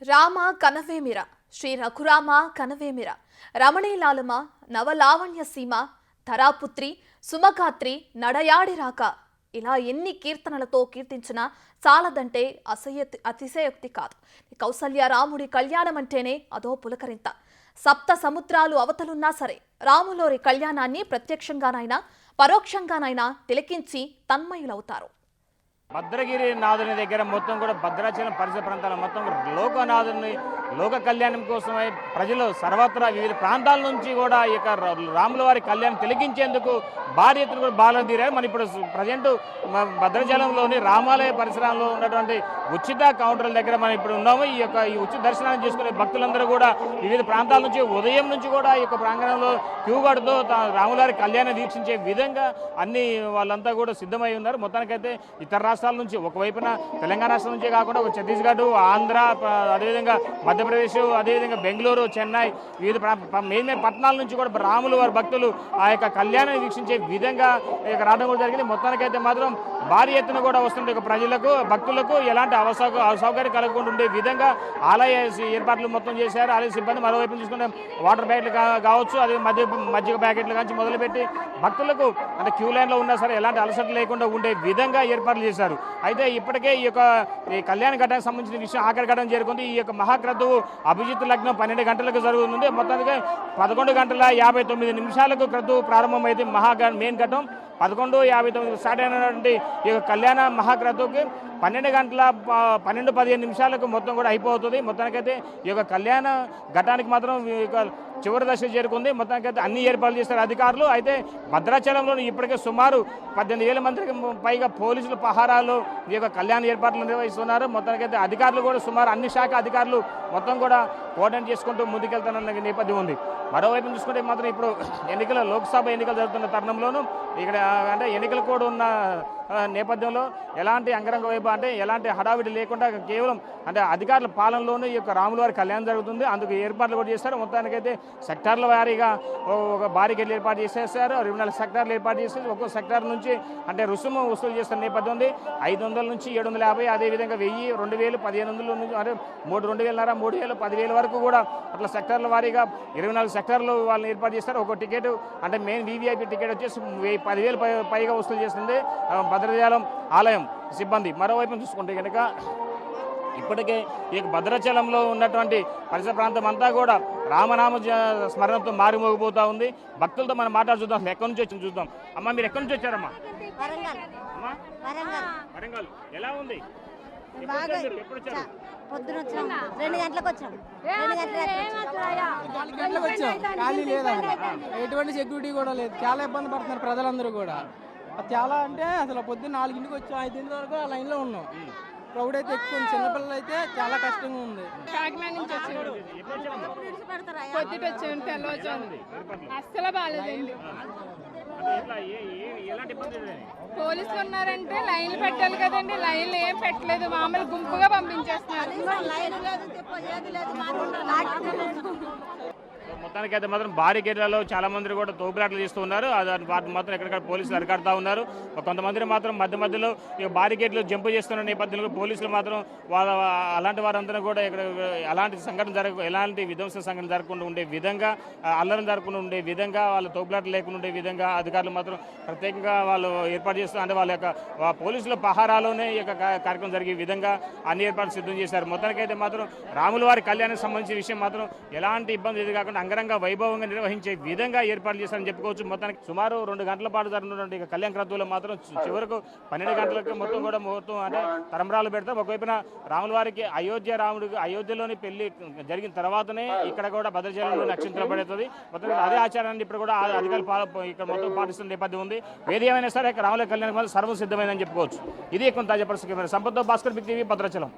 రామ కనవేమిర శ్రీ రఘురామ కనవేమిర రమణీలాలమ నవలావణ్య సీమ ధరాపుత్రి సుమగాత్రి నడయాడి రాక ఇలా ఎన్ని కీర్తనలతో కీర్తించినా చాలదంటే అతిశయోక్తి కాదు. కౌసల్య రాముడి కళ్యాణం అంటేనే అదో పులకరింత. సప్త సముద్రాలు అవతలున్నా సరే రాములోరి కళ్యాణాన్ని ప్రత్యక్షంగానైనా పరోక్షంగానైనా తిలకించి తన్మయులవుతారు. భద్రగిరి నాథుని దగ్గర మొత్తం కూడా భద్రాచలం పరిసర ప్రాంతాల మొత్తం లోకనాథుని లోక కళ్యాణం కోసమై ప్రజలు సర్వత్రా వివిధ ప్రాంతాల నుంచి కూడా ఈ యొక్క రాముల వారి కళ్యాణం తిలకించేందుకు భారీ ఎత్తున కూడా బాలను తీరారు. మనం ఇప్పుడు ప్రజెంట్ భద్రాచలంలోని రామాలయ పరిసరాల్లో ఉన్నటువంటి ఉచిత కౌంటర్ల దగ్గర మనం ఇప్పుడు ఉన్నాము. ఈ ఉచిత దర్శనాన్ని చేసుకునే భక్తులందరూ కూడా వివిధ ప్రాంతాల నుంచి ఉదయం నుంచి కూడా ఈ యొక్క ప్రాంగణంలో క్యూ కడుతూ రాముల వారి కళ్యాణం వీక్షించే విధంగా అన్ని వాళ్ళంతా కూడా సిద్ధమై ఉన్నారు. మొత్తానికైతే ఇతర రాష్ట్రాల నుంచి ఒకవైపున తెలంగాణ రాష్ట్రం నుంచే కాకుండా ఒక ఛత్తీస్గఢ్, ఆంధ్ర, అదేవిధంగా మధ్యప్రదేశ్, అదేవిధంగా బెంగళూరు, చెన్నై వివిధ మెయిన్ పట్టణాల నుంచి కూడా రాముల వారి భక్తులు ఆ యొక్క కళ్యాణాన్ని వీక్షించే విధంగా రావడం కూడా జరిగింది. మొత్తానికైతే మాత్రం భారీ ఎత్తున కూడా వస్తుండే ప్రజలకు భక్తులకు ఎలాంటి అసౌకర్యం కలగకుండా ఉండే విధంగా ఆలయ ఏర్పాట్లు మొత్తం చేశారు. ఆలయ సిబ్బంది మరోవైపు చూసుకుంటే వాటర్ ప్యాకెట్లు కావచ్చు, అదే మజ్జిగ ప్యాకెట్లు కానీ మొదలుపెట్టి భక్తులకు అంటే క్యూ లైన్లో ఉన్నా సరే ఎలాంటి అలసట లేకుండా ఉండే విధంగా ఏర్పాట్లు చేశారు. అయితే ఇప్పటికే ఈ కళ్యాణ ఘట్టానికి సంబంధించిన విషయం ఆఖరి ఘట్టం చేరుకుంది. ఈ యొక్క మహాక్రతువు అభిజిత్ లగ్నం 12 గంటలకు జరుగుతుంది. మొత్తానికి 11:59 క్రతువు ప్రారంభమైంది. మెయిన్ ఘట్టం 11:59 స్టార్ట్ అయినటువంటి ఈ యొక్క కళ్యాణ మహాక్రతువుకి 12:15 మొత్తం కూడా అయిపోతుంది. మొత్తానికైతే ఈ యొక్క కళ్యాణ ఘట్టానికి మాత్రం చివరి దశ చేరుకుంది. మొత్తానికైతే అన్ని ఏర్పాట్లు చేస్తారు అధికారులు. అయితే భద్రాచలంలో ఇప్పటికే సుమారు 18,000 మందికి పైగా పోలీసులు పహారాలు ఈ యొక్క కళ్యాణ ఏర్పాట్లు నిర్వహిస్తున్నారు. మొత్తానికైతే అధికారులు కూడా సుమారు అన్ని శాఖ అధికారులు మొత్తం కూడా కోఆర్డినేట్ చేసుకుంటూ ముందుకెళ్తున్న నేపథ్యం ఉంది. మరోవైపు చూసుకుంటే మాత్రం ఇప్పుడు లోక్సభ ఎన్నికలు జరుగుతున్న తరుణంలోనూ ఇక్కడ అంటే ఎన్నికలు కూడా ఉన్న నేపథ్యంలో ఎలాంటి అంగరంగ వైపు అంటే ఎలాంటి హడావిడి లేకుండా కేవలం అంటే అధికారుల పాలనలోనూ ఈ యొక్క రాముల వారి కళ్యాణం జరుగుతుంది. అందుకు ఏర్పాట్లు కూడా చేస్తారు. మొత్తానికైతే సెక్టార్ల వారీగా ఒక బారికేడ్లు ఏర్పాటు చేసేస్తారు. 24 సెక్టార్లు ఏర్పాటు చేసేసి ఒక్కో సెక్టార్ నుంచి అంటే రుసుము వసూలు చేస్తున్న నేపథ్యం ఉంది. 500 నుంచి 750, అదేవిధంగా 1000, 2000, 1500 నుంచి అంటే 2,500, 3,000, 10,000 వరకు కూడా అట్లా సెక్టార్ల వారీగా 24 సెక్టార్లు వాళ్ళని ఏర్పాటు చేస్తారు. ఒక టికెట్ అంటే మెయిన్ వీవీఐపీ టికెట్ వచ్చేసి 10,000 పైగా వసూలు చేస్తుంది భద్రాచలం ఆలయం సిబ్బంది. మరోవైపు చూసుకుంటే కనుక ఇప్పటికే ఈ భద్రాచలంలో ఉన్నటువంటి పరిసర ప్రాంతం అంతా కూడా రామనామ స్మరణతో మారిమోగిపోతూ ఉంది. భక్తులతో మనం మాట్లాడి చూద్దాం. ఎక్కడి నుంచి వచ్చి చూద్దాం. అమ్మ, మీరు ఎక్కడి నుంచి వచ్చారమ్మా? వరంగల్. ఎలా ఉంది? ఎప్పుడు వచ్చారు? పొద్దున వచ్చాం, 2 గంటలకు వచ్చాం. 2 గంటలకు వచ్చాం. ఖాళీ లేదా, ఎటువంటి సెక్యూరిటీ కూడా లేదు. చాలా ఇబ్బంది పడుతున్నారు ప్రజలందరూ కూడా. చాలా అంటే అసలు పొద్దున్న 4 వచ్చాం, 5 వరకు ఆ లైన్లో ఉన్నాం. క్రౌడ్ అయితే ఎక్కువ ఉంది. చిన్నపిల్లలు అయితే చాలా కష్టంగా ఉంది. కాకినాడ నుంచి వచ్చాడు, పొద్దుట వచ్చాడు, తెల్లవచ్చాను. అస్సలు బాగాలేదండి. పోలీసులు ఉన్నారంటే లైన్లు పెట్టాలి కదండి, లైన్లు ఏం పెట్టలేదు. మామూలు గుంపుగా పంపించేస్తున్నారు. మొత్తానికైతే మాత్రం బారికేడ్లలో చాలా మంది కూడా తోపులాటలు చేస్తూ ఉన్నారు. వాటిని మాత్రం ఎక్కడెక్కడ పోలీసులు అరికడతా ఉన్నారు. కొంతమంది మాత్రం మధ్యలో ఈ బారికేడ్లు జంప్ చేస్తున్న నేపథ్యంలో పోలీసులు మాత్రం అలాంటి వారందరూ కూడా ఇక్కడ ఎలాంటి విధ్వంస సంఘటన జరగకుండా ఉండే విధంగా, అల్లరం జరగకుండా ఉండే విధంగా, వాళ్ళ తోపులాటలు లేకుండా ఉండే విధంగా అధికారులు మాత్రం ప్రత్యేకంగా వాళ్ళు ఏర్పాటు చేస్తూ అంటే వాళ్ళ యొక్క పోలీసుల పహారాలోనే ఈ యొక్క కార్యక్రమం జరిగే విధంగా అన్ని ఏర్పాట్లు సిద్ధం చేశారు. మొత్తానికైతే మాత్రం రాముల వారి కళ్యాణానికి సంబంధించిన విషయం మాత్రం ఎలాంటి ఇబ్బంది ఇది కాకుండా అంగరంగ వైభవంగా నిర్వహించే విధంగా ఏర్పాట్లు చేశారని చెప్పుకోవచ్చు. మొత్తానికి సుమారు 2 గంటల పాటు జరుగుతున్నటువంటి కళ్యాణ క్రతువులో మాత్రం చివరకు 12 గంటలకు మొత్తం కూడా ముహూర్తం అంటే తరంబరాలు పెడతాం. ఒకవైపున రాముల వారికి అయోధ్యలోని పెళ్లి జరిగిన తర్వాతనే ఇక్కడ కూడా భద్రాచలంలో నక్షత్రం పడుతుంది. మొత్తం అదే ఆచారాన్ని ఇప్పుడు కూడా అధికారులు ఇక్కడ మొత్తం పాటిస్తున్న నేపథ్యం ఉంది. ఏది ఏమైనా సరే రాముల కళ్యాణం సర్వం సిద్ధమైందని చెప్పుకోవచ్చు. ఇది కొంత తాజా పరిస్థితి. సంపత్తో భాస్కర్, బిగ్ టీవీ, భద్రాచలం.